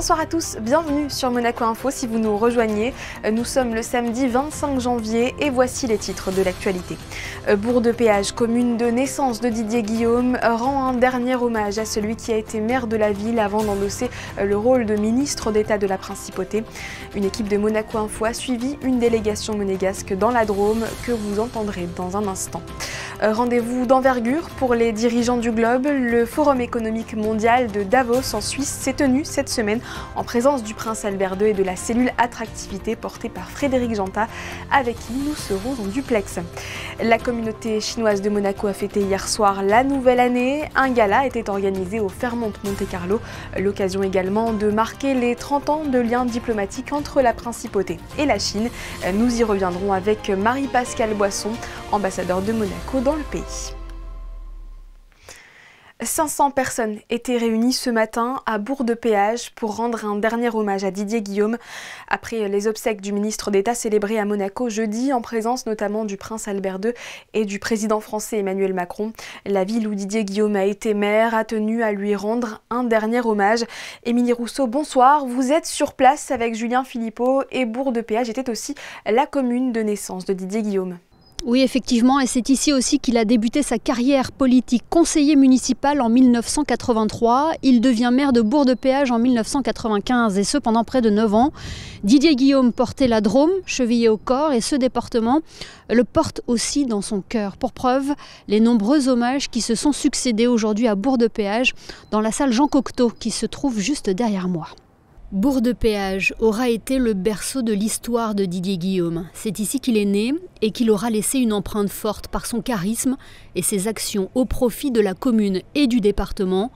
Bonsoir à tous, bienvenue sur Monaco Info si vous nous rejoignez. Nous sommes le samedi 25 janvier et voici les titres de l'actualité. Bourg-de-Péage, commune de naissance de Didier Guillaume, rend un dernier hommage à celui qui a été maire de la ville avant d'endosser le rôle de ministre d'État de la Principauté. Une équipe de Monaco Info a suivi une délégation monégasque dans la Drôme que vous entendrez dans un instant. Rendez-vous d'envergure pour les dirigeants du globe. Le Forum économique mondial de Davos en Suisse s'est tenu cette semaine en présence du prince Albert II et de la cellule attractivité portée par Frédéric Janta, avec qui nous serons en duplex. La communauté chinoise de Monaco a fêté hier soir la nouvelle année. Un gala était organisé au Fairmont Monte-Carlo, l'occasion également de marquer les 30 ans de liens diplomatiques entre la Principauté et la Chine. Nous y reviendrons avec Marie-Pascale Boisson, ambassadeur de Monaco dans le pays. 500 personnes étaient réunies ce matin à Bourg-de-Péage pour rendre un dernier hommage à Didier Guillaume après les obsèques du ministre d'État célébrées à Monaco jeudi en présence notamment du prince Albert II et du président français Emmanuel Macron. La ville où Didier Guillaume a été maire a tenu à lui rendre un dernier hommage. Émilie Rousseau, bonsoir. Vous êtes sur place avec Julien Philippot et Bourg-de-Péage était aussi la commune de naissance de Didier Guillaume. Oui, effectivement, et c'est ici aussi qu'il a débuté sa carrière politique. Conseiller municipal en 1983, il devient maire de Bourg-de-Péage en 1995, et ce pendant près de 9 ans. Didier Guillaume portait la Drôme, chevillé au corps, et ce département le porte aussi dans son cœur. Pour preuve, les nombreux hommages qui se sont succédés aujourd'hui à Bourg-de-Péage, dans la salle Jean Cocteau, qui se trouve juste derrière moi. Bourg-de-Péage aura été le berceau de l'histoire de Didier Guillaume. C'est ici qu'il est né et qu'il aura laissé une empreinte forte par son charisme et ses actions au profit de la commune et du département.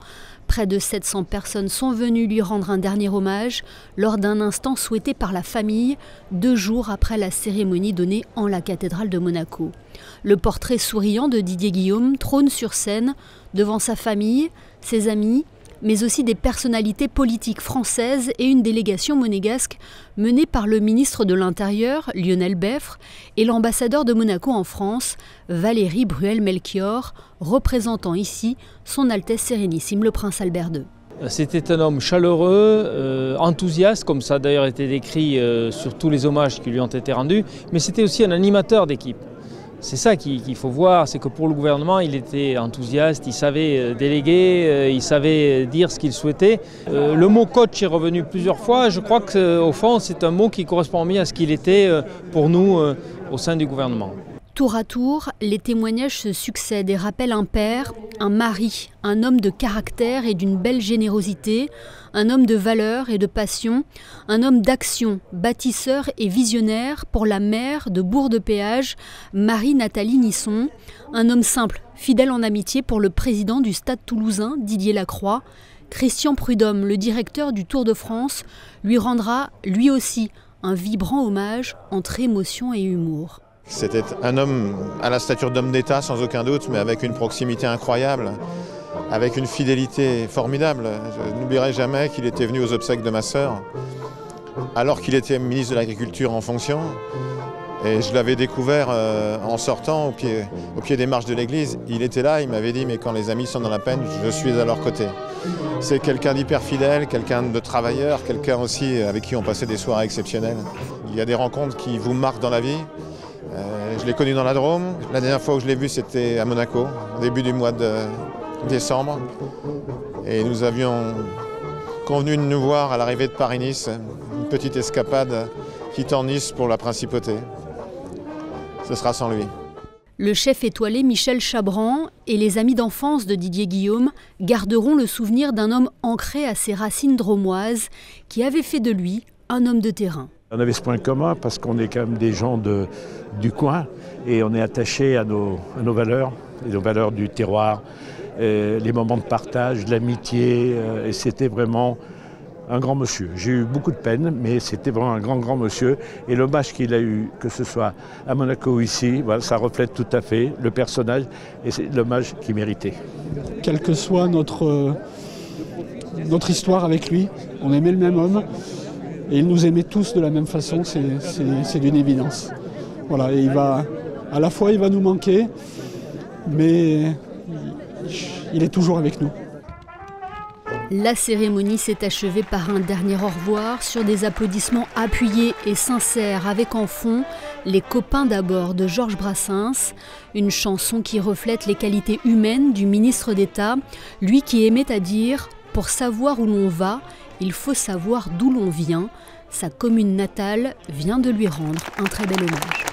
Près de 700 personnes sont venues lui rendre un dernier hommage lors d'un instant souhaité par la famille, 2 jours après la cérémonie donnée en la cathédrale de Monaco. Le portrait souriant de Didier Guillaume trône sur scène devant sa famille, ses amis, mais aussi des personnalités politiques françaises et une délégation monégasque menée par le ministre de l'Intérieur, Lionel Beffre, et l'ambassadeur de Monaco en France, Valérie Bruel-Melchior, représentant ici son Altesse Sérénissime le Prince Albert II. C'était un homme chaleureux, enthousiaste, comme ça a d'ailleurs été décrit sur tous les hommages qui lui ont été rendus, mais c'était aussi un animateur d'équipe. C'est ça qu'il faut voir, c'est que pour le gouvernement, il était enthousiaste, il savait déléguer, il savait dire ce qu'il souhaitait. Le mot coach est revenu plusieurs fois, je crois qu'au fond, c'est un mot qui correspond bien à ce qu'il était pour nous au sein du gouvernement. Tour à tour, les témoignages se succèdent et rappellent un père, un mari, un homme de caractère et d'une belle générosité, un homme de valeur et de passion, un homme d'action, bâtisseur et visionnaire pour la maire de Bourg-de-Péage, Marie-Nathalie Nisson, un homme simple, fidèle en amitié pour le président du Stade toulousain, Didier Lacroix. Christian Prudhomme, le directeur du Tour de France, lui rendra, lui aussi, un vibrant hommage entre émotion et humour. C'était un homme à la stature d'homme d'État sans aucun doute, mais avec une proximité incroyable, avec une fidélité formidable. Je n'oublierai jamais qu'il était venu aux obsèques de ma sœur, alors qu'il était ministre de l'Agriculture en fonction. Et je l'avais découvert en sortant au pied des marches de l'église. Il était là, il m'avait dit « mais quand les amis sont dans la peine, je suis à leur côté ». C'est quelqu'un d'hyper fidèle, quelqu'un de travailleur, quelqu'un aussi avec qui on passait des soirées exceptionnelles. Il y a des rencontres qui vous marquent dans la vie. Je l'ai connu dans la Drôme. La dernière fois où je l'ai vu, c'était à Monaco, au début du mois de décembre. Et nous avions convenu de nous voir à l'arrivée de Paris-Nice, une petite escapade quittant Nice pour la Principauté. Ce sera sans lui. Le chef étoilé Michel Chabran et les amis d'enfance de Didier Guillaume garderont le souvenir d'un homme ancré à ses racines drômoises qui avait fait de lui un homme de terrain. On avait ce point commun parce qu'on est quand même des gens du coin et on est attachés à nos valeurs, et aux valeurs du terroir, les moments de partage, de l'amitié, et c'était vraiment un grand monsieur. J'ai eu beaucoup de peine, mais c'était vraiment un grand monsieur. Et l'hommage qu'il a eu, que ce soit à Monaco ou ici, voilà, ça reflète tout à fait le personnage et c'est l'hommage qu'il méritait. Quelle que soit notre histoire avec lui, on aimait le même homme. Et il nous aimait tous de la même façon, c'est d'une évidence. Voilà, et à la fois il va nous manquer, mais il est toujours avec nous. La cérémonie s'est achevée par un dernier au revoir sur des applaudissements appuyés et sincères avec en fond Les copains d'abord de Georges Brassens, une chanson qui reflète les qualités humaines du ministre d'État, lui qui aimait à dire « Pour savoir où l'on va, il faut savoir d'où l'on vient ». Sa commune natale vient de lui rendre un très bel hommage.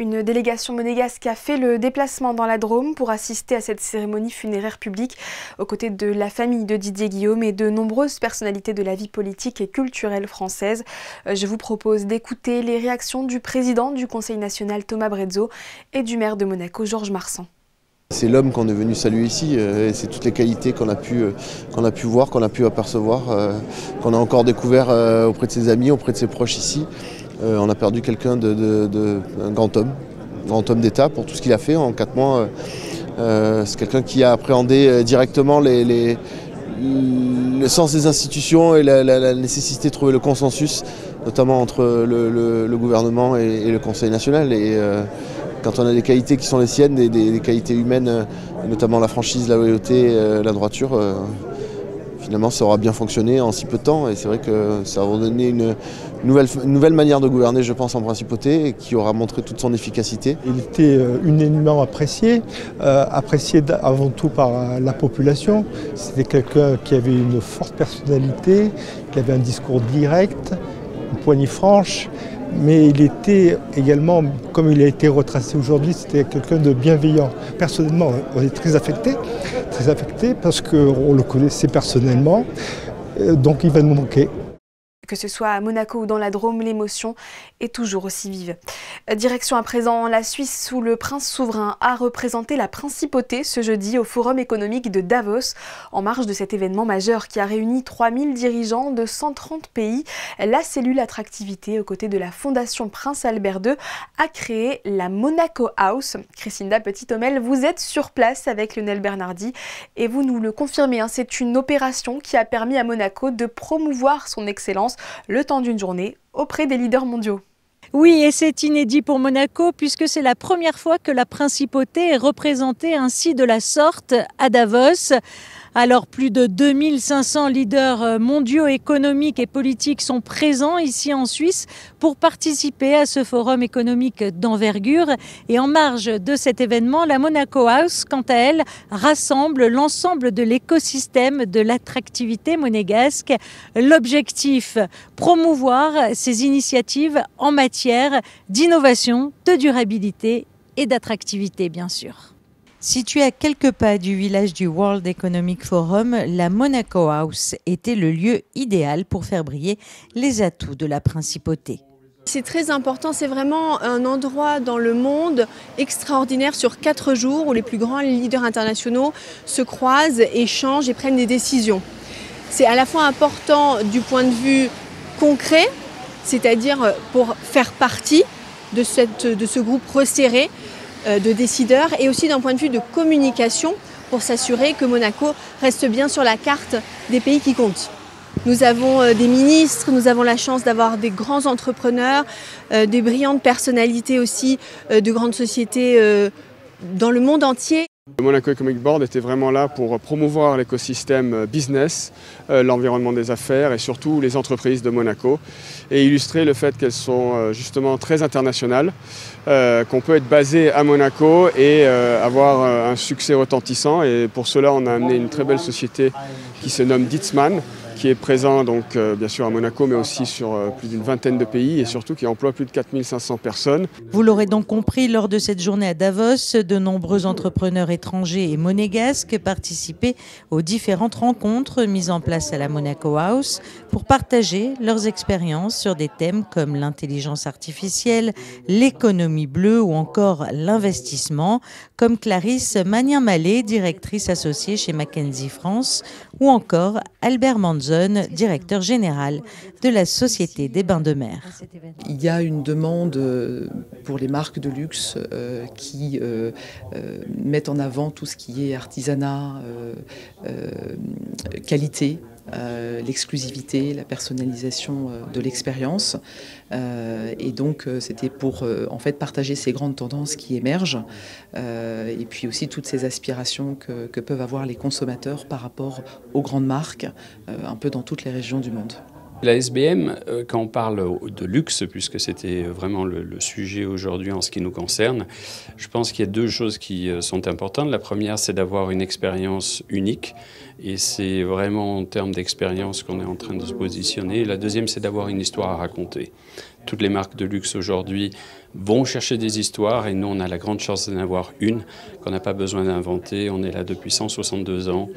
Une délégation monégasque a fait le déplacement dans la Drôme pour assister à cette cérémonie funéraire publique aux côtés de la famille de Didier Guillaume et de nombreuses personnalités de la vie politique et culturelle française. Je vous propose d'écouter les réactions du président du Conseil national Thomas Brezzo et du maire de Monaco Georges Marsan. C'est l'homme qu'on est venu saluer ici, et c'est toutes les qualités qu'on a pu voir, qu'on a pu apercevoir, qu'on a encore découvert auprès de ses amis, auprès de ses proches ici. On a perdu quelqu'un un grand homme d'État pour tout ce qu'il a fait en 4 mois. C'est quelqu'un qui a appréhendé directement le sens des institutions et la nécessité de trouver le consensus, notamment entre le gouvernement et le Conseil national. Et quand on a des qualités qui sont les siennes, des qualités humaines, notamment la franchise, la loyauté, la droiture, finalement ça aura bien fonctionné en si peu de temps. Et c'est vrai que ça aura donné une nouvelle manière de gouverner, je pense, en principauté, et qui aura montré toute son efficacité. Il était unanimement apprécié avant tout par la population. C'était quelqu'un qui avait une forte personnalité, qui avait un discours direct, une poignée franche, mais il était également, comme il a été retracé aujourd'hui, c'était quelqu'un de bienveillant. Personnellement, on est très affecté parce qu'on le connaissait personnellement, donc il va nous manquer. Que ce soit à Monaco ou dans la Drôme, l'émotion est toujours aussi vive. Direction à présent la Suisse où le prince souverain a représenté la principauté ce jeudi au Forum économique de Davos. En marge de cet événement majeur qui a réuni 3000 dirigeants de 130 pays, la cellule attractivité aux côtés de la Fondation Prince Albert II a créé la Monaco House. Christinda Petit-Homel, vous êtes sur place avec Lionel Bernardi et vous nous le confirmez, c'est une opération qui a permis à Monaco de promouvoir son excellence le temps d'une journée auprès des leaders mondiaux. Oui, et c'est inédit pour Monaco puisque c'est la première fois que la principauté est représentée ainsi de la sorte à Davos. Alors plus de 2500 leaders mondiaux économiques et politiques sont présents ici en Suisse pour participer à ce forum économique d'envergure. Et en marge de cet événement, la Monaco House, quant à elle, rassemble l'ensemble de l'écosystème de l'attractivité monégasque. L'objectif, promouvoir ces initiatives en matière d'innovation, de durabilité et d'attractivité, bien sûr. Située à quelques pas du village du World Economic Forum, la Monaco House était le lieu idéal pour faire briller les atouts de la principauté. C'est très important, c'est vraiment un endroit dans le monde extraordinaire sur 4 jours où les plus grands leaders internationaux se croisent, échangent et prennent des décisions. C'est à la fois important du point de vue concret, c'est-à-dire pour faire partie de ce groupe resserré de décideurs, et aussi d'un point de vue de communication pour s'assurer que Monaco reste bien sur la carte des pays qui comptent. Nous avons des ministres, nous avons la chance d'avoir des grands entrepreneurs, des brillantes personnalités aussi de grandes sociétés dans le monde entier. Le Monaco Economic Board était vraiment là pour promouvoir l'écosystème business, l'environnement des affaires et surtout les entreprises de Monaco et illustrer le fait qu'elles sont justement très internationales, qu'on peut être basé à Monaco et avoir un succès retentissant. Et pour cela, on a amené une très belle société qui se nomme Ditzmann, qui est présent donc bien sûr à Monaco, mais aussi sur plus d'une vingtaine de pays et surtout qui emploie plus de 4500 personnes. Vous l'aurez donc compris, lors de cette journée à Davos, de nombreux entrepreneurs étrangers et monégasques participaient aux différentes rencontres mises en place à la Monaco House pour partager leurs expériences sur des thèmes comme l'intelligence artificielle, l'économie bleue ou encore l'investissement, comme Clarisse Magnin-Mallet, directrice associée chez McKinsey France, ou encore Albert Manzon, directeur général de la Société des Bains de Mer. Il y a une demande pour les marques de luxe qui mettent en avant tout ce qui est artisanat, qualité, l'exclusivité, la personnalisation de l'expérience. Et donc c'était pour en fait partager ces grandes tendances qui émergent et puis aussi toutes ces aspirations que peuvent avoir les consommateurs par rapport aux grandes marques un peu dans toutes les régions du monde. La SBM, quand on parle de luxe, puisque c'était vraiment le sujet aujourd'hui en ce qui nous concerne, je pense qu'il y a deux choses qui sont importantes. La première, c'est d'avoir une expérience unique, et c'est vraiment en termes d'expérience qu'on est en train de se positionner. La deuxième, c'est d'avoir une histoire à raconter. Toutes les marques de luxe aujourd'hui vont chercher des histoires, et nous, on a la grande chance d'en avoir une qu'on n'a pas besoin d'inventer. On est là depuis 162 ans.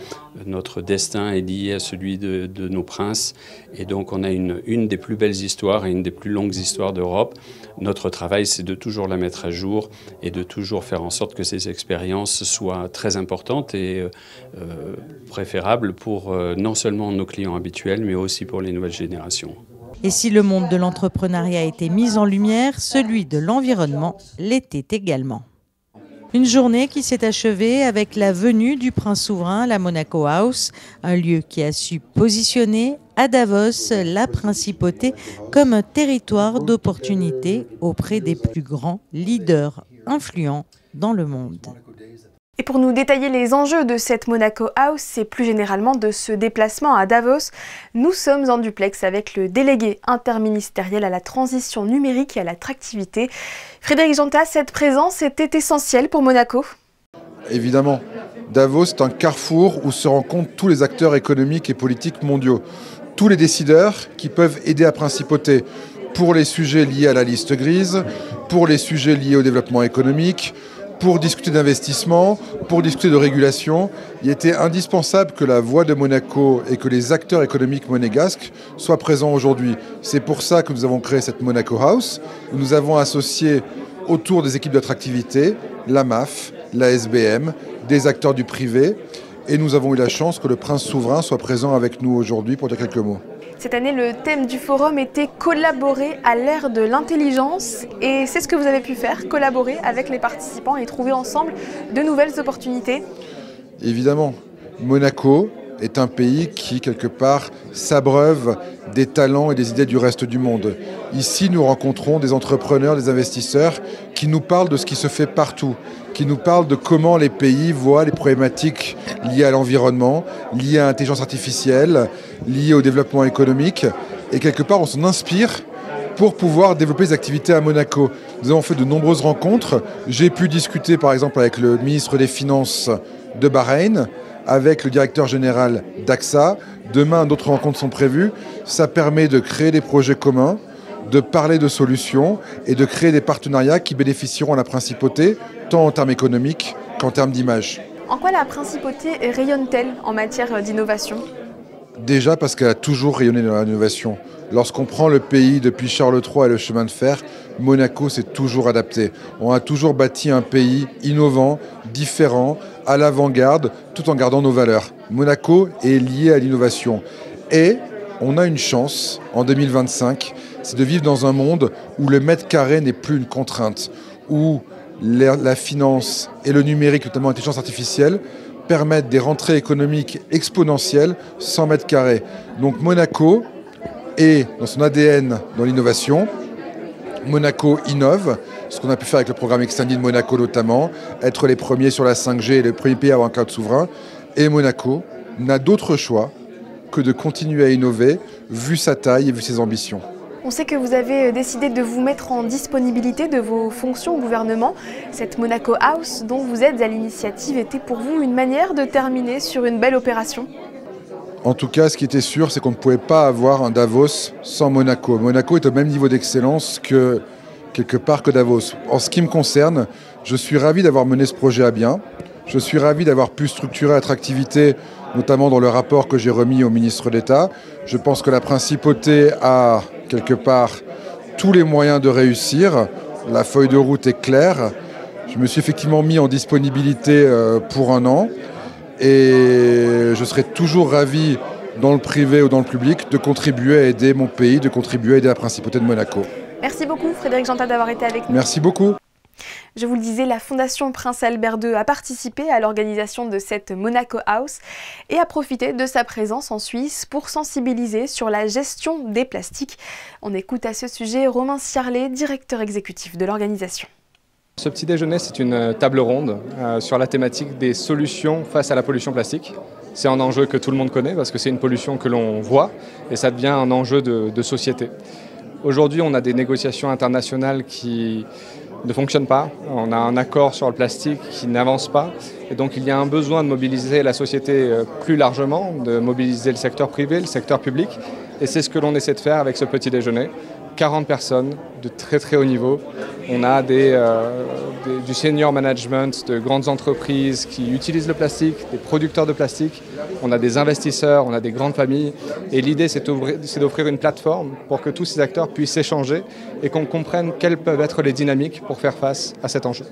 Notre destin est lié à celui de nos princes, et donc on a une des plus belles histoires et une des plus longues histoires d'Europe. Notre travail, c'est de toujours la mettre à jour et de toujours faire en sorte que ces expériences soient très importantes et préférables pour non seulement nos clients habituels, mais aussi pour les nouvelles générations. Et si le monde de l'entrepreneuriat a été mis en lumière, celui de l'environnement l'était également. Une journée qui s'est achevée avec la venue du prince souverain à la Monaco House, un lieu qui a su positionner à Davos la principauté comme un territoire d'opportunités auprès des plus grands leaders influents dans le monde. Et pour nous détailler les enjeux de cette Monaco House et plus généralement de ce déplacement à Davos, nous sommes en duplex avec le délégué interministériel à la transition numérique et à l'attractivité. Frédéric Jonta, cette présence était essentielle pour Monaco? Évidemment. Davos est un carrefour où se rencontrent tous les acteurs économiques et politiques mondiaux. Tous les décideurs qui peuvent aider à Principauté pour les sujets liés à la liste grise, pour les sujets liés au développement économique, pour discuter d'investissement, pour discuter de régulation. Il était indispensable que la voix de Monaco et que les acteurs économiques monégasques soient présents aujourd'hui. C'est pour ça que nous avons créé cette Monaco House, où nous avons associé autour des équipes d'attractivité la MAF, la SBM, des acteurs du privé, et nous avons eu la chance que le prince souverain soit présent avec nous aujourd'hui pour dire quelques mots. Cette année, le thème du forum était « Collaborer à l'ère de l'intelligence » et c'est ce que vous avez pu faire, collaborer avec les participants et trouver ensemble de nouvelles opportunités. Évidemment, Monaco est un pays qui, quelque part, s'abreuve des talents et des idées du reste du monde. Ici, nous rencontrons des entrepreneurs, des investisseurs qui nous parlent de ce qui se fait partout, qui nous parlent de comment les pays voient les problématiques liées à l'environnement, liées à l'intelligence artificielle, liées au développement économique. Et quelque part, on s'en inspire pour pouvoir développer des activités à Monaco. Nous avons fait de nombreuses rencontres. J'ai pu discuter, par exemple, avec le ministre des Finances de Bahreïn, avec le directeur général d'AXA. Demain, d'autres rencontres sont prévues. Ça permet de créer des projets communs, de parler de solutions et de créer des partenariats qui bénéficieront à la principauté, tant en termes économiques qu'en termes d'image. En quoi la principauté rayonne-t-elle en matière d'innovation ? Déjà parce qu'elle a toujours rayonné dans l'innovation. Lorsqu'on prend le pays depuis Charles III et le chemin de fer, Monaco s'est toujours adapté. On a toujours bâti un pays innovant, différent, à l'avant-garde, tout en gardant nos valeurs. Monaco est lié à l'innovation. Et on a une chance, en 2025, c'est de vivre dans un monde où le mètre carré n'est plus une contrainte, où la finance et le numérique, notamment l'intelligence artificielle, permettent des rentrées économiques exponentielles sans mètre carré. Donc Monaco est dans son ADN dans l'innovation. Monaco innove, ce qu'on a pu faire avec le programme Extended Monaco notamment, être les premiers sur la 5G et le premier pays à avoir un cloud souverain. Et Monaco n'a d'autre choix que de continuer à innover, vu sa taille et vu ses ambitions. On sait que vous avez décidé de vous mettre en disponibilité de vos fonctions au gouvernement. Cette Monaco House dont vous êtes à l'initiative était pour vous une manière de terminer sur une belle opération ? En tout cas, ce qui était sûr, c'est qu'on ne pouvait pas avoir un Davos sans Monaco. Monaco est au même niveau d'excellence que quelque part que Davos. En ce qui me concerne, je suis ravi d'avoir mené ce projet à bien. Je suis ravi d'avoir pu structurer l'attractivité, notamment dans le rapport que j'ai remis au ministre d'État. Je pense que la principauté a quelque part tous les moyens de réussir. La feuille de route est claire. Je me suis effectivement mis en disponibilité pour 1 an. Et je serai toujours ravi, dans le privé ou dans le public, de contribuer à aider mon pays, de contribuer à aider la principauté de Monaco. Merci beaucoup Frédéric Jonta d'avoir été avec nous. Merci beaucoup. Je vous le disais, la Fondation Prince Albert II a participé à l'organisation de cette Monaco House et a profité de sa présence en Suisse pour sensibiliser sur la gestion des plastiques. On écoute à ce sujet Romain Ciarlet, directeur exécutif de l'organisation. Ce petit déjeuner, c'est une table ronde sur la thématique des solutions face à la pollution plastique. C'est un enjeu que tout le monde connaît parce que c'est une pollution que l'on voit et ça devient un enjeu de société. Aujourd'hui, on a des négociations internationales qui ne fonctionnent pas. On a un accord sur le plastique qui n'avance pas. Et donc, il y a un besoin de mobiliser la société plus largement, de mobiliser le secteur privé, le secteur public. Et c'est ce que l'on essaie de faire avec ce petit déjeuner. 40 personnes de très très haut niveau. On a du senior management, de grandes entreprises qui utilisent le plastique, des producteurs de plastique. On a des investisseurs, on a des grandes familles. Et l'idée, c'est d'offrir une plateforme pour que tous ces acteurs puissent échanger et qu'on comprenne quelles peuvent être les dynamiques pour faire face à cet enjeu.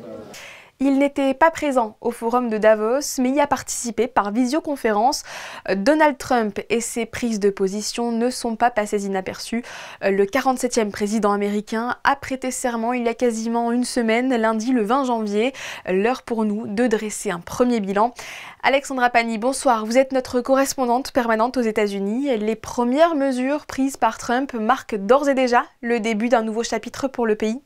Il n'était pas présent au forum de Davos, mais y a participé par visioconférence. Donald Trump et ses prises de position ne sont pas passées inaperçues. Le 47e président américain a prêté serment il y a quasiment une semaine, lundi le 20 janvier. L'heure pour nous de dresser un premier bilan. Alexandra Pani, bonsoir. Vous êtes notre correspondante permanente aux États-Unis. Les premières mesures prises par Trump marquent d'ores et déjà le début d'un nouveau chapitre pour le pays.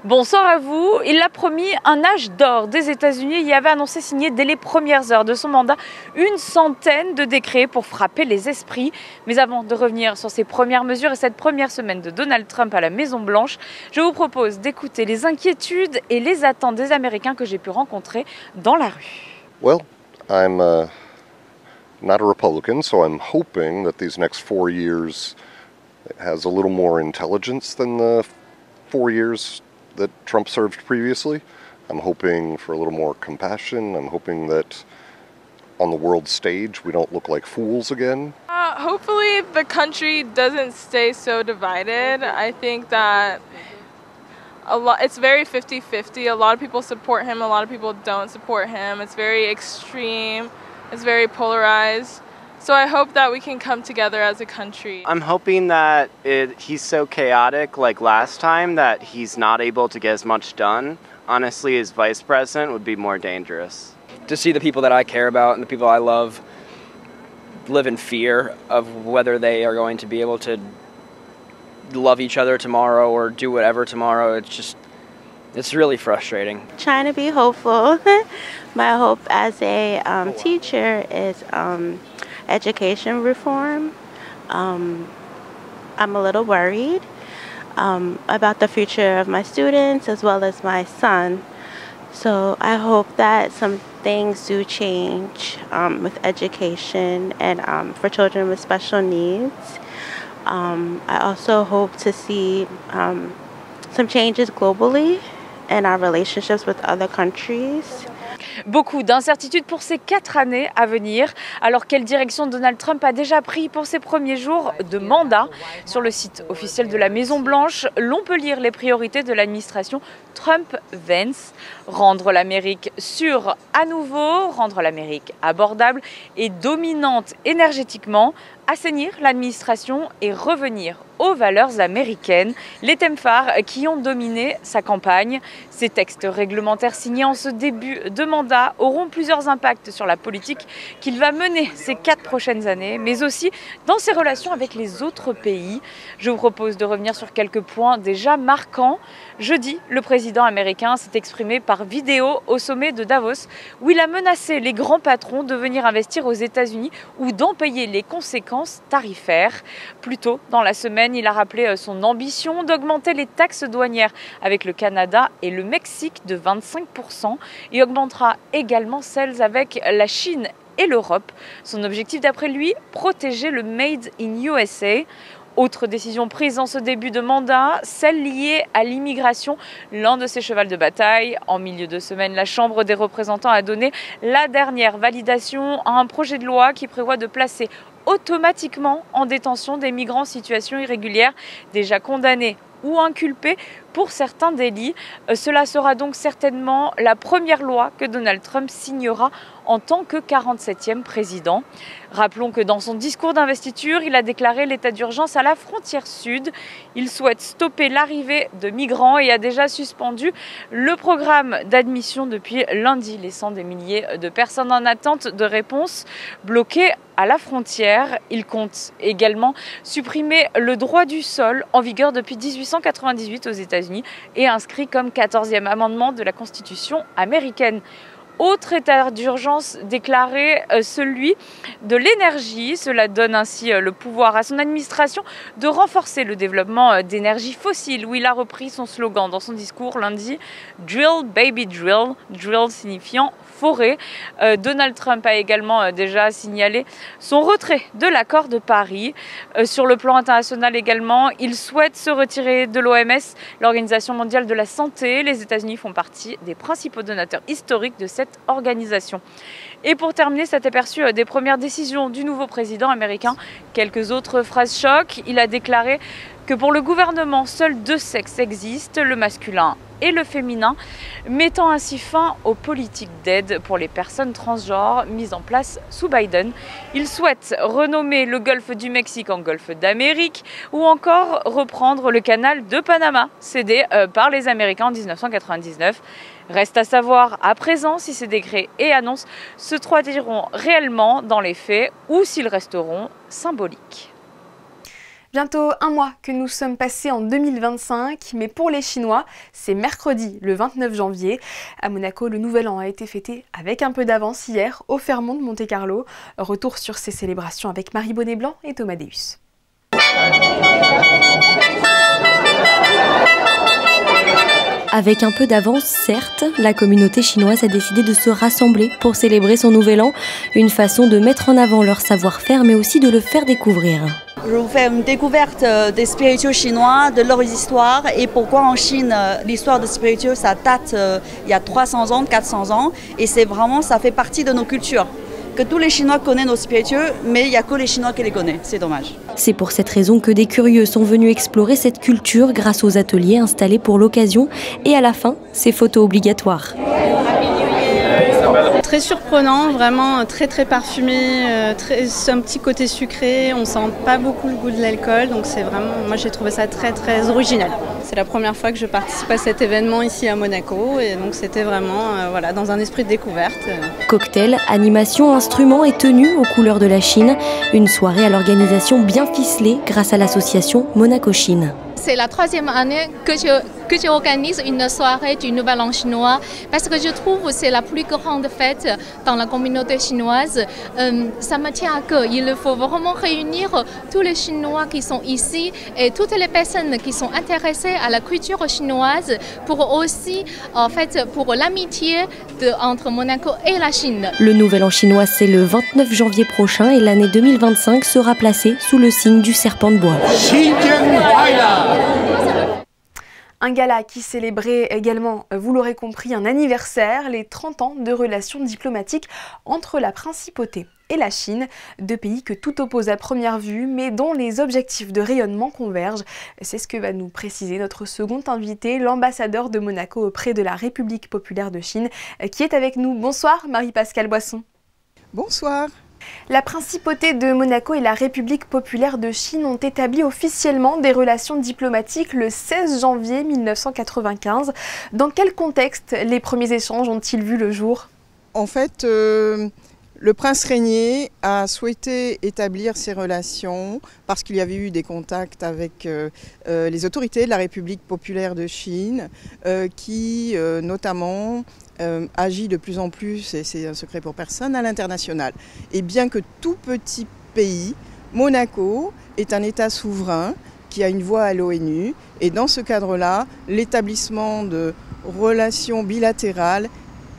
Bonsoir à vous. Il a promis un âge d'or des États-Unis. Il y avait annoncé signer dès les premières heures de son mandat une centaine de décrets pour frapper les esprits. Mais avant de revenir sur ces premières mesures et cette première semaine de Donald Trump à la Maison-Blanche, je vous propose d'écouter les inquiétudes et les attentes des Américains que j'ai pu rencontrer dans la rue. Well, I'm not a Republican, so I'm hoping that these next 4 years has a little more intelligence than the 4 years that Trump served previously. I'm hoping for a little more compassion. I'm hoping that on the world stage we don't look like fools again. Hopefully the country doesn't stay so divided. I think that it's very 50-50. A lot of people support him, a lot of people don't support him. It's very extreme, it's very polarized. So I hope that we can come together as a country. I'm hoping that he's so chaotic like last time that he's not able to get as much done. Honestly, his vice president would be more dangerous. To see the people that I care about and the people I love live in fear of whether they are going to be able to love each other tomorrow or do whatever tomorrow, it's really frustrating. Trying to be hopeful. My hope as a teacher is education reform. I'm a little worried about the future of my students as well as my son. So I hope that some things do change with education and for children with special needs. I also hope to see some changes globally in our relationships with other countries. Beaucoup d'incertitudes pour ces 4 années à venir. Alors, quelle direction Donald Trump a déjà pris pour ses premiers jours de mandat? Sur le site officiel de la Maison-Blanche, l'on peut lire les priorités de l'administration Trump-Vance. Rendre l'Amérique sûre à nouveau, rendre l'Amérique abordable et dominante énergétiquement, assainir l'administration et revenir aux valeurs américaines, les thèmes phares qui ont dominé sa campagne. Ces textes réglementaires signés en ce début de mandat auront plusieurs impacts sur la politique qu'il va mener ces 4 prochaines années, mais aussi dans ses relations avec les autres pays. Je vous propose de revenir sur quelques points déjà marquants. Jeudi, le président américain s'est exprimé par vidéo au sommet de Davos, où il a menacé les grands patrons de venir investir aux États-Unis ou d'en payer les conséquences tarifaires. Plus tôt dans la semaine, il a rappelé son ambition d'augmenter les taxes douanières avec le Canada et le Mexique de 25% et augmentera également celles avec la Chine et l'Europe. Son objectif, d'après lui, protéger le Made in USA. Autre décision prise en ce début de mandat, celle liée à l'immigration, l'un de ses chevals de bataille. En milieu de semaine, la Chambre des représentants a donné la dernière validation à un projet de loi qui prévoit de placer automatiquement en détention des migrants en situation irrégulière déjà condamnés ou inculpés pour certains délits. Cela sera donc certainement la première loi que Donald Trump signera en tant que 47e président. Rappelons que dans son discours d'investiture, il a déclaré l'état d'urgence à la frontière sud. Il souhaite stopper l'arrivée de migrants et a déjà suspendu le programme d'admission depuis lundi, laissant des milliers de personnes en attente de réponse bloquées à la frontière. Il compte également supprimer le droit du sol en vigueur depuis 1898 aux États-Unis et inscrit comme 14e amendement de la Constitution américaine. Autre état d'urgence déclaré, celui de l'énergie. Cela donne ainsi le pouvoir à son administration de renforcer le développement d'énergies fossiles, où il a repris son slogan dans son discours lundi, « Drill, baby, drill », drill signifiant forêt. Donald Trump a également déjà signalé son retrait de l'accord de Paris. Sur le plan international également, il souhaite se retirer de l'OMS, l'Organisation mondiale de la santé. Les États-Unis font partie des principaux donateurs historiques de cette organisation. Et pour terminer cet aperçu des premières décisions du nouveau président américain, quelques autres phrases choc. Il a déclaré que pour le gouvernement, seuls deux sexes existent, le masculin et le féminin, mettant ainsi fin aux politiques d'aide pour les personnes transgenres mises en place sous Biden. Il souhaite renommer le golfe du Mexique en golfe d'Amérique ou encore reprendre le canal de Panama, cédé par les Américains en 1999. Reste à savoir à présent si ces décrets et annonces se traduiront réellement dans les faits ou s'ils resteront symboliques. Bientôt un mois que nous sommes passés en 2025, mais pour les Chinois, c'est mercredi, le 29 janvier. À Monaco, le Nouvel An a été fêté avec un peu d'avance hier au Fairmont de Monte-Carlo. Retour sur ces célébrations avec Marie Bonnet-Blanc et Thomas Deus. Avec un peu d'avance, certes, la communauté chinoise a décidé de se rassembler pour célébrer son Nouvel An. Une façon de mettre en avant leur savoir-faire, mais aussi de le faire découvrir. Je vous fais une découverte des spiritueux chinois, de leur histoire et pourquoi en Chine, l'histoire des spiritueux, ça date il y a 300 ans, 400 ans. Et c'est vraiment, ça fait partie de nos cultures. Que tous les Chinois connaissent nos spiritueux, mais il n'y a que les Chinois qui les connaissent. C'est dommage. C'est pour cette raison que des curieux sont venus explorer cette culture grâce aux ateliers installés pour l'occasion. Et à la fin, ces photos obligatoires. Très surprenant, vraiment très parfumé, un petit côté sucré, on sent pas beaucoup le goût de l'alcool, donc c'est vraiment, moi j'ai trouvé ça très original. C'est la première fois que je participe à cet événement ici à Monaco et donc c'était vraiment voilà, dans un esprit de découverte. Cocktail, animation, instruments et tenues aux couleurs de la Chine, une soirée à l'organisation bien ficelée grâce à l'association Monaco-Chine. C'est la troisième année que j'organise une soirée du Nouvel An chinois parce que je trouve que c'est la plus grande fête dans la communauté chinoise. Ça me tient à cœur. Il faut vraiment réunir tous les Chinois qui sont ici et toutes les personnes qui sont intéressées à la culture chinoise pour aussi, en fait, pour l'amitié entre Monaco et la Chine. Le Nouvel An chinois, c'est le 29 janvier prochain et l'année 2025 sera placée sous le signe du serpent de bois. Un gala qui célébrait également, vous l'aurez compris, un anniversaire, les 30 ans de relations diplomatiques entre la Principauté et la Chine, deux pays que tout oppose à première vue, mais dont les objectifs de rayonnement convergent. C'est ce que va nous préciser notre second invité, l'ambassadeur de Monaco auprès de la République populaire de Chine, qui est avec nous. Bonsoir Marie-Pascale Boisson. Bonsoir. La Principauté de Monaco et la République populaire de Chine ont établi officiellement des relations diplomatiques le 16 janvier 1995. Dans quel contexte les premiers échanges ont-ils vu le jour? En fait, le prince régnier a souhaité établir ces relations parce qu'il y avait eu des contacts avec les autorités de la République populaire de Chine qui notamment agit de plus en plus, et c'est un secret pour personne, à l'international. Et bien que tout petit pays, Monaco est un État souverain qui a une voix à l'ONU. Et dans ce cadre-là, l'établissement de relations bilatérales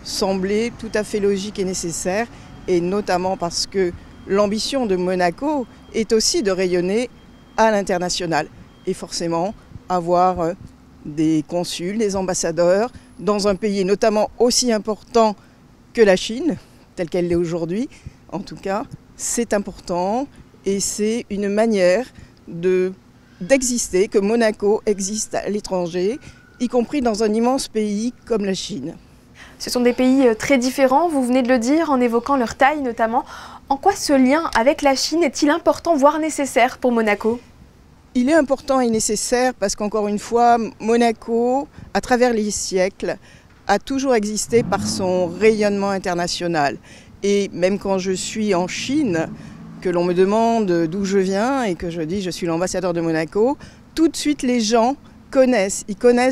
semblait tout à fait logique et nécessaire, et notamment parce que l'ambition de Monaco est aussi de rayonner à l'international. Et forcément, avoir des consuls, des ambassadeurs, dans un pays notamment aussi important que la Chine, telle qu'elle l'est aujourd'hui, en tout cas, c'est important et c'est une manière d'exister, que Monaco existe à l'étranger y compris dans un immense pays comme la Chine. Ce sont des pays très différents, vous venez de le dire, en évoquant leur taille notamment. En quoi ce lien avec la Chine est-il important, voire nécessaire pour Monaco ? Il est important et nécessaire parce qu'encore une fois, Monaco, à travers les siècles, a toujours existé par son rayonnement international. Et même quand je suis en Chine, que l'on me demande d'où je viens et que je dis je suis l'ambassadeur de Monaco, tout de suite les gens connaissent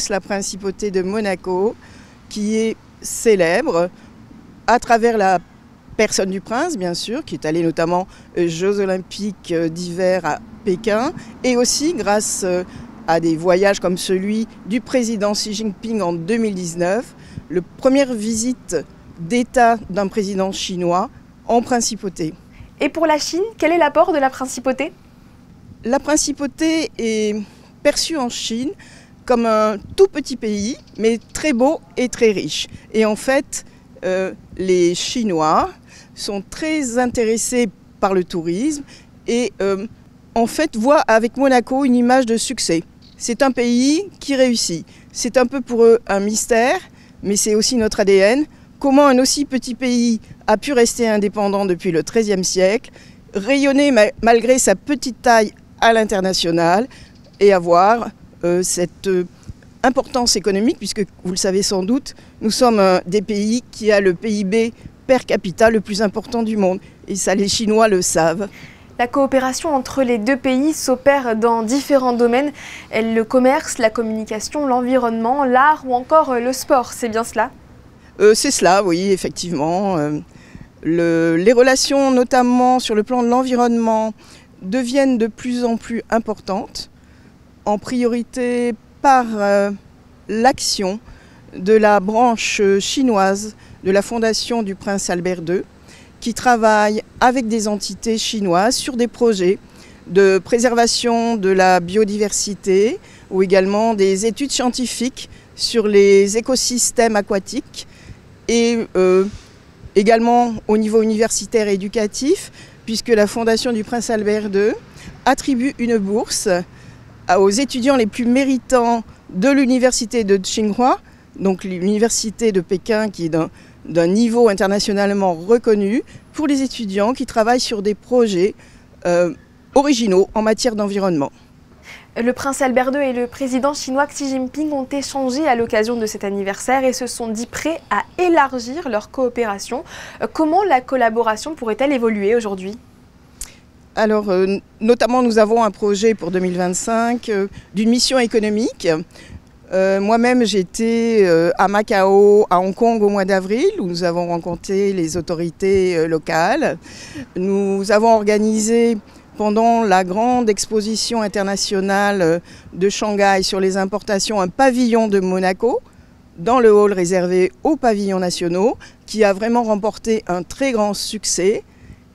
la principauté de Monaco qui est célèbre à travers la personne du prince, bien sûr, qui est allé notamment aux Jeux Olympiques d'hiver à Pékin, et aussi grâce à des voyages comme celui du président Xi Jinping en 2019, la première visite d'État d'un président chinois en principauté. Et pour la Chine, quel est l'apport de la principauté ? La principauté est perçue en Chine comme un tout petit pays, mais très beau et très riche. Et en fait, les Chinois sont très intéressés par le tourisme et en fait voient avec Monaco une image de succès. C'est un pays qui réussit. C'est un peu pour eux un mystère, mais c'est aussi notre ADN. Comment un aussi petit pays a pu rester indépendant depuis le XIIIe siècle, rayonner malgré sa petite taille à l'international et avoir cette importance économique, puisque vous le savez sans doute, nous sommes un des pays qui a le PIB per capita le plus important du monde. Et ça, les Chinois le savent. La coopération entre les deux pays s'opère dans différents domaines. Le commerce, la communication, l'environnement, l'art ou encore le sport, c'est bien cela ? C'est cela, oui, effectivement. Les relations, notamment sur le plan de l'environnement, deviennent de plus en plus importantes, en priorité par l'action de la branche chinoise de la Fondation du Prince Albert II, qui travaille avec des entités chinoises sur des projets de préservation de la biodiversité ou également des études scientifiques sur les écosystèmes aquatiques et également au niveau universitaire et éducatif, puisque la Fondation du Prince Albert II attribue une bourse aux étudiants les plus méritants de l'université de Tsinghua, donc l'université de Pékin qui est d'un niveau internationalement reconnu, pour les étudiants qui travaillent sur des projets originaux en matière d'environnement. Le prince Albert II et le président chinois Xi Jinping ont échangé à l'occasion de cet anniversaire et se sont dit prêts à élargir leur coopération. Comment la collaboration pourrait-elle évoluer aujourd'hui ? Alors, notamment, nous avons un projet pour 2025 d'une mission économique. Moi-même, j'étais à Macao, à Hong Kong au mois d'avril, où nous avons rencontré les autorités locales. Nous avons organisé pendant la grande exposition internationale de Shanghai sur les importations un pavillon de Monaco dans le hall réservé aux pavillons nationaux, qui a vraiment remporté un très grand succès,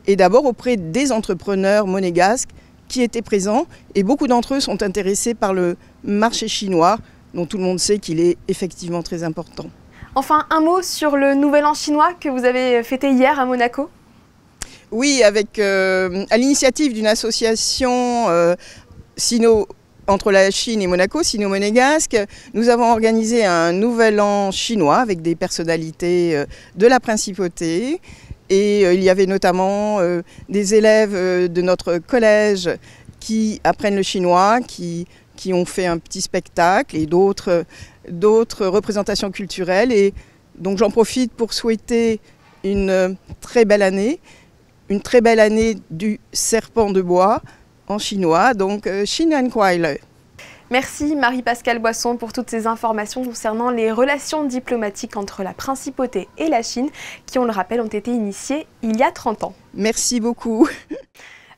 et d'abord auprès des entrepreneurs monégasques qui étaient présents, et beaucoup d'entre eux sont intéressés par le marché chinois, dont tout le monde sait qu'il est effectivement très important. Enfin, un mot sur le Nouvel An chinois que vous avez fêté hier à Monaco. Oui, à l'initiative d'une association entre la Chine et Monaco, sino-monégasque, nous avons organisé un Nouvel An chinois avec des personnalités de la principauté. Et il y avait notamment des élèves de notre collège qui apprennent le chinois, qui ont fait un petit spectacle et d'autres représentations culturelles. Et donc j'en profite pour souhaiter une très belle année du serpent de bois en chinois, donc Xinan Kuai Le. Merci Marie-Pascale Boisson pour toutes ces informations concernant les relations diplomatiques entre la principauté et la Chine, qui, on le rappelle, ont été initiées il y a 30 ans. Merci beaucoup.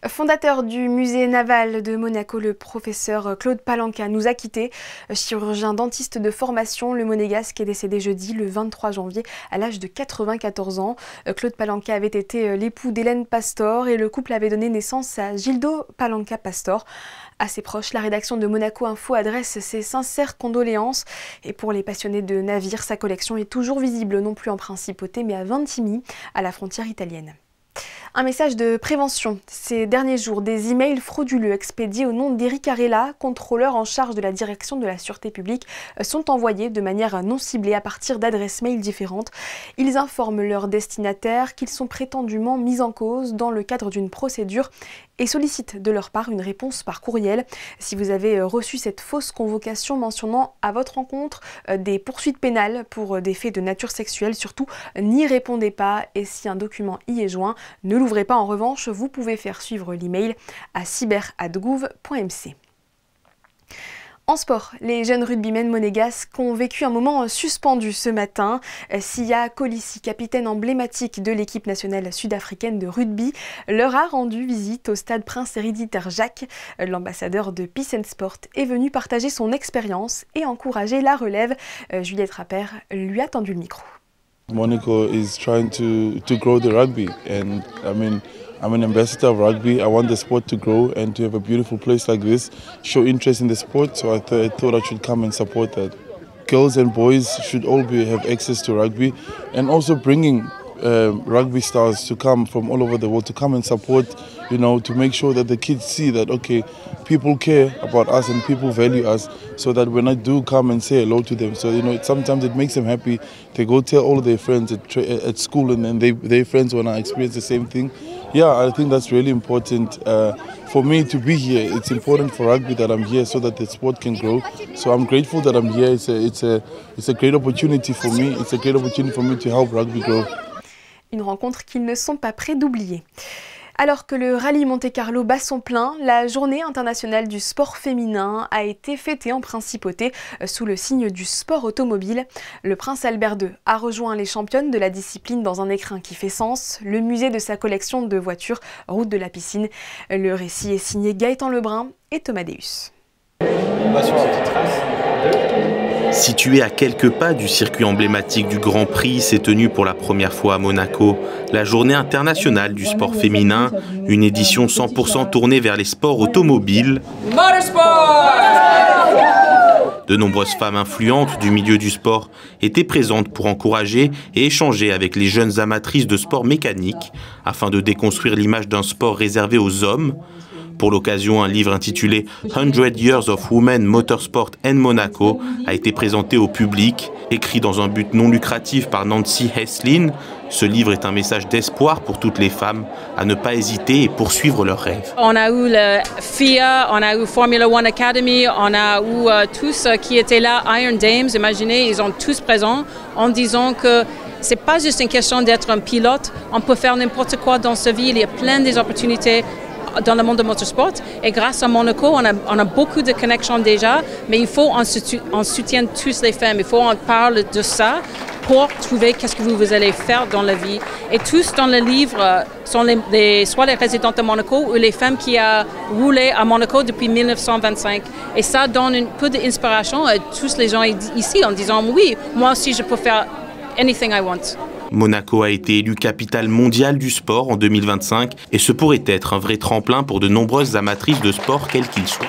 Fondateur du musée naval de Monaco, le professeur Claude Palanca nous a quittés. Chirurgien dentiste de formation, le monégasque est décédé jeudi le 23 janvier à l'âge de 94 ans. Claude Palanca avait été l'époux d'Hélène Pastor et le couple avait donné naissance à Gildo Palanca Pastor. À ses proches, la rédaction de Monaco Info adresse ses sincères condoléances. Et pour les passionnés de navires, sa collection est toujours visible non plus en principauté mais à Ventimille, à la frontière italienne. Un message de prévention. Ces derniers jours, des emails frauduleux expédiés au nom d'Eric Arella, contrôleur en charge de la direction de la sûreté publique, sont envoyés de manière non ciblée à partir d'adresses mail différentes. Ils informent leurs destinataires qu'ils sont prétendument mis en cause dans le cadre d'une procédure et sollicitent de leur part une réponse par courriel. Si vous avez reçu cette fausse convocation mentionnant à votre rencontre des poursuites pénales pour des faits de nature sexuelle, surtout n'y répondez pas, et si un document y est joint, ne l'ouvrez pas. En revanche, vous pouvez faire suivre l'email à cyber@gouv.mc. En sport, les jeunes rugbymen monégasques ont vécu un moment suspendu ce matin. Sia Kolisi, capitaine emblématique de l'équipe nationale sud-africaine de rugby, leur a rendu visite au stade Prince Héréditaire Jacques. L'ambassadeur de Peace and Sport est venu partager son expérience et encourager la relève. Juliette Rappert lui a tendu le micro. Monaco is trying to grow the rugby, and I'm an ambassador of rugby. I want the sport to grow and to have a beautiful place like this, show interest in the sport, so I thought I should come and support that. Girls and boys should all have access to rugby, and also bringing rugby stars to come from all over the world to come and support, to make sure that the kids see that, okay, people care about us and people value us, so that when I do come and say hello to them, so sometimes it makes them happy. They go tell all their friends at school, and then their friends want to experience the same thing. Yeah, I think that's really important for me to be here. It's important for rugby that I'm here so that the sport can grow. So I'm grateful that I'm here. It's a great opportunity for me. It's a great opportunity for me to help rugby grow. Une rencontre qu'ils ne sont pas prêts d'oublier. Alors que le rallye Monte-Carlo bat son plein, la journée internationale du sport féminin a été fêtée en principauté sous le signe du sport automobile. Le prince Albert II a rejoint les championnes de la discipline dans un écrin qui fait sens, le musée de sa collection de voitures, route de la piscine. Le récit est signé Gaëtan Lebrun et Thomas Deus. On va sur la petite trace. Situé à quelques pas du circuit emblématique du Grand Prix, s'est tenue pour la première fois à Monaco la journée internationale du sport féminin, une édition 100% tournée vers les sports automobiles. De nombreuses femmes influentes du milieu du sport étaient présentes pour encourager et échanger avec les jeunes amatrices de sport mécanique afin de déconstruire l'image d'un sport réservé aux hommes. Pour l'occasion, un livre intitulé « 100 Years of Women Motorsport and Monaco » a été présenté au public, écrit dans un but non lucratif par Nancy Heslin. Ce livre est un message d'espoir pour toutes les femmes à ne pas hésiter et poursuivre leurs rêves. On a eu le FIA, on a eu Formula One Academy, on a eu tous qui étaient là, Iron Dames, imaginez, ils sont tous présents en disant que c'est pas juste une question d'être un pilote, on peut faire n'importe quoi dans sa vie, il y a plein d'opportunités dans le monde de motorsport, et grâce à Monaco, on a beaucoup de connexions déjà, mais il faut on soutienne tous les femmes, il faut on parle de ça pour trouver qu'est-ce que vous allez faire dans la vie. Et tous dans le livre sont soit les résidents de Monaco ou les femmes qui ont roulé à Monaco depuis 1925. Et ça donne un peu d'inspiration à tous les gens ici en disant oui, moi aussi je peux faire anything I want. Monaco a été élu capitale mondiale du sport en 2025 et ce pourrait être un vrai tremplin pour de nombreuses amatrices de sport, quels qu'ils soient.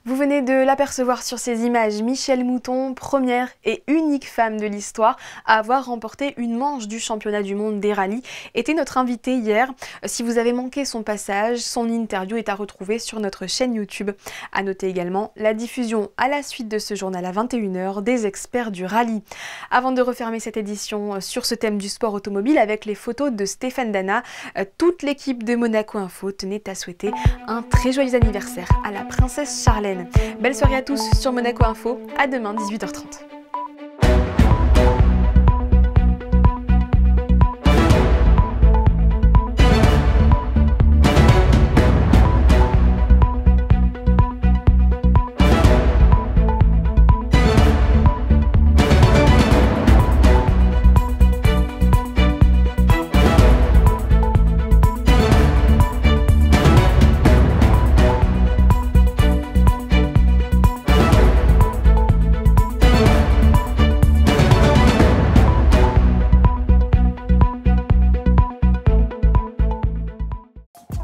Vous venez de l'apercevoir sur ces images, Michèle Mouton, première et unique femme de l'histoire à avoir remporté une manche du championnat du monde des rallyes, était notre invitée hier. Si vous avez manqué son passage, son interview est à retrouver sur notre chaîne YouTube. À noter également la diffusion à la suite de ce journal à 21h des experts du rallye. Avant de refermer cette édition sur ce thème du sport automobile avec les photos de Stéphane Dana, toute l'équipe de Monaco Info tenait à souhaiter un très joyeux anniversaire à la princesse Charlène. Belle soirée à tous sur Monaco Info, à demain 18h30.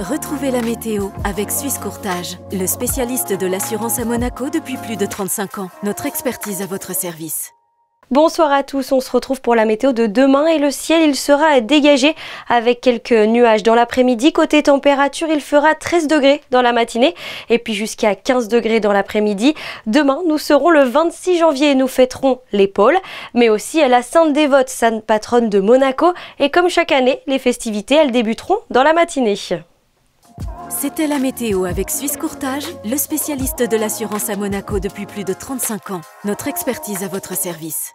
Retrouvez la météo avec Suisse Courtage, le spécialiste de l'assurance à Monaco depuis plus de 35 ans. Notre expertise à votre service. Bonsoir à tous, on se retrouve pour la météo de demain et le ciel il sera dégagé avec quelques nuages dans l'après-midi. Côté température, il fera 13 degrés dans la matinée et puis jusqu'à 15 degrés dans l'après-midi. Demain, nous serons le 26 janvier et nous fêterons les Paules, mais aussi la Sainte Dévote, sainte patronne de Monaco. Et comme chaque année, les festivités, elles débuteront dans la matinée. C'était la météo avec Suisse Courtage, le spécialiste de l'assurance à Monaco depuis plus de 35 ans. Notre expertise à votre service.